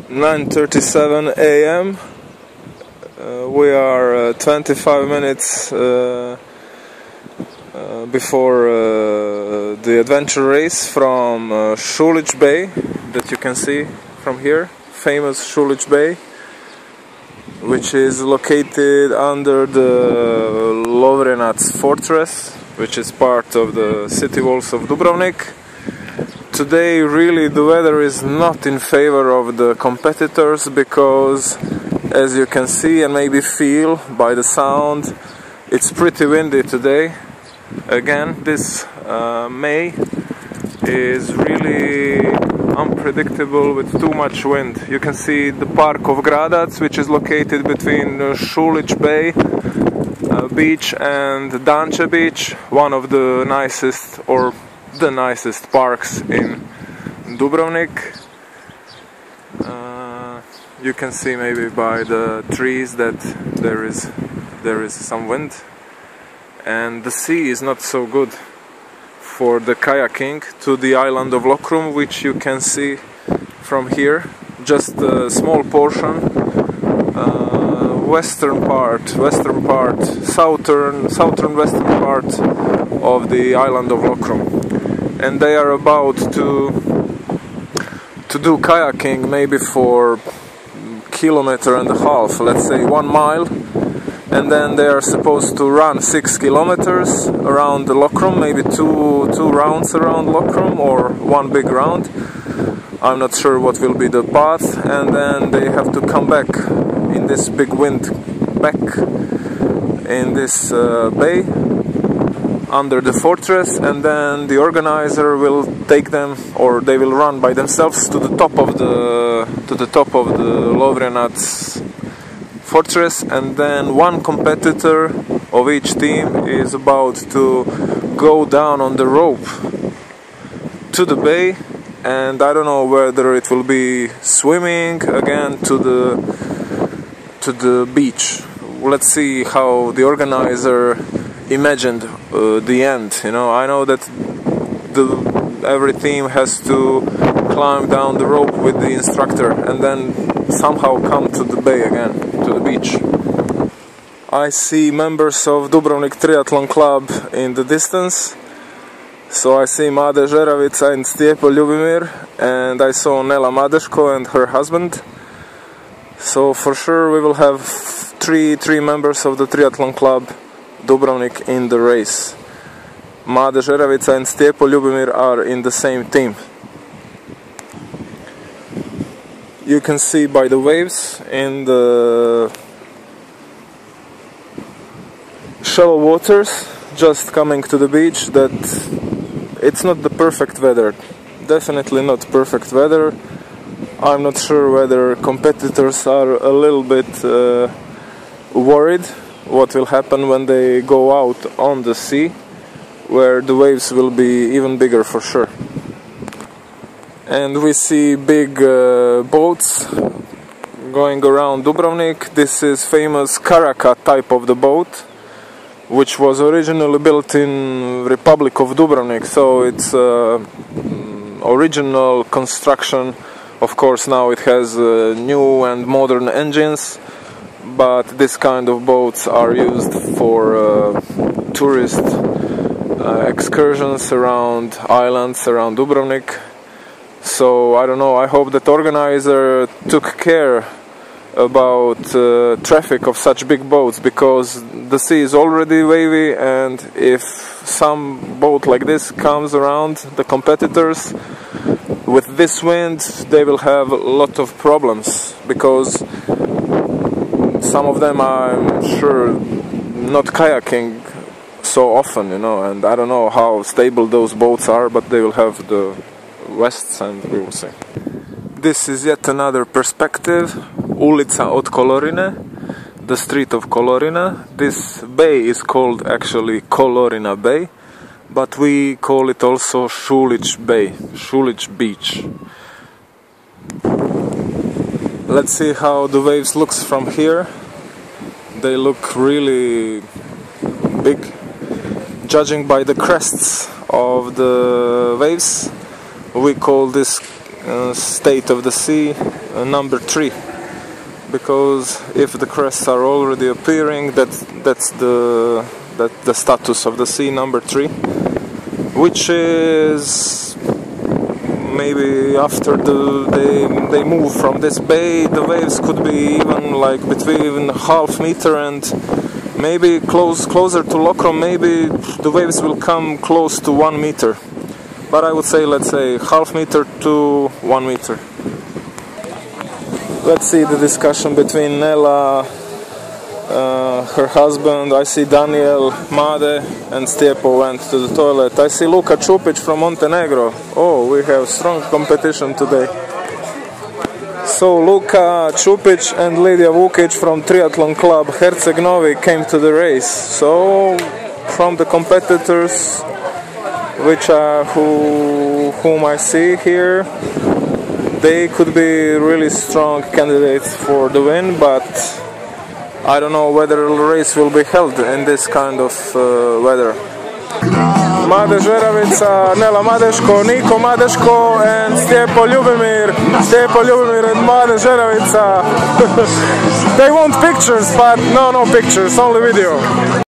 9:37 a.m. We are 25 minutes before the adventure race from Šulić Bay that you can see from here, famous Šulić Bay, which is located under the Lovrijenac fortress, which is part of the city walls of Dubrovnik. Today really the weather is not in favor of the competitors because, as you can see and maybe feel by the sound, it's pretty windy today. Again, this May is really unpredictable with too much wind. You can see the park of Gradac, which is located between Šulić Bay beach and Danče beach, one of the nicest or the nicest parks in Dubrovnik. You can see maybe by the trees that there is some wind, and the sea is not so good for the kayaking to the Island of Lokrum, which you can see from here. Just a small portion, southern western part of the Island of Lokrum. And they are about to do kayaking maybe for kilometer and a half, let's say 1 mile, and then they are supposed to run 6 kilometers around the Lokrum, maybe two rounds around Lokrum or one big round. I'm not sure what will be the path, and then they have to come back in this big wind back in this bay under the fortress, and then the organizer will take them, or they will run by themselves to the top of the Lovrijenac fortress, and then one competitor of each team is about to go down on the rope to the bay, and I don't know whether it will be swimming again to the beach. Let's see how the organizer imagined the end. You know, I know that every team has to climb down the rope with the instructor and then somehow come to the bay again, to the beach. I see members of Dubrovnik Triathlon Club in the distance. So I see Made Žeravica and Stjepo Ljubimir, and I saw Nela Madeško and her husband. So for sure we will have three members of the Triathlon Club Dubrovnik in the race. Made Žeravica and Stjepo Ljubimir are in the same team. You can see by the waves in the shallow waters just coming to the beach that it's not the perfect weather. Definitely not perfect weather. I'm not sure whether competitors are a little bit worried what will happen when they go out on the sea, where the waves will be even bigger for sure. And we see big boats going around Dubrovnik. This is famous Kayak type of the boat, which was originally built in Republic of Dubrovnik, so it's original construction. Of course now it has new and modern engines, but this kind of boats are used for tourist excursions around islands around Dubrovnik. So I don't know, I hope that organizer took care about traffic of such big boats, because the sea is already wavy, and if some boat like this comes around the competitors with this wind, they will have a lot of problems, because some of them, I'm sure, not kayaking so often, you know, and I don't know how stable those boats are, but they will have the wests, and we will see. This is yet another perspective, Ulica od Kolorine, the street of Kolorina. This bay is called actually Kolorina Bay, but we call it also Šulić Bay, Šulić Beach. Let's see how the waves looks from here. They look really big. Judging by the crests of the waves, we call this state of the sea number 3, because if the crests are already appearing, that's the status of the sea, number 3, which is maybe after they move from this bay, the waves could be even like between ½ meter and maybe closer to Lokrum. Maybe the waves will come close to 1 meter, but I would say, let's say, ½ meter to 1 meter. Let's see the discussion between Nela, her husband. I see Daniel, Made and Stjepo went to the toilet. I see Luka Čupić from Montenegro. Oh, we have strong competition today. So Luka Čupić and Lidija Vukić from Triathlon Club Herceg Novi came to the race. So from the competitors which are whom I see here, they could be really strong candidates for the win, but I don't know whether the race will be held in this kind of weather. Made Žeravica, Nela Madeško, Niko Madeško and Stjepo Ljubomir and Made Žeravica. They want pictures, but no pictures, only video.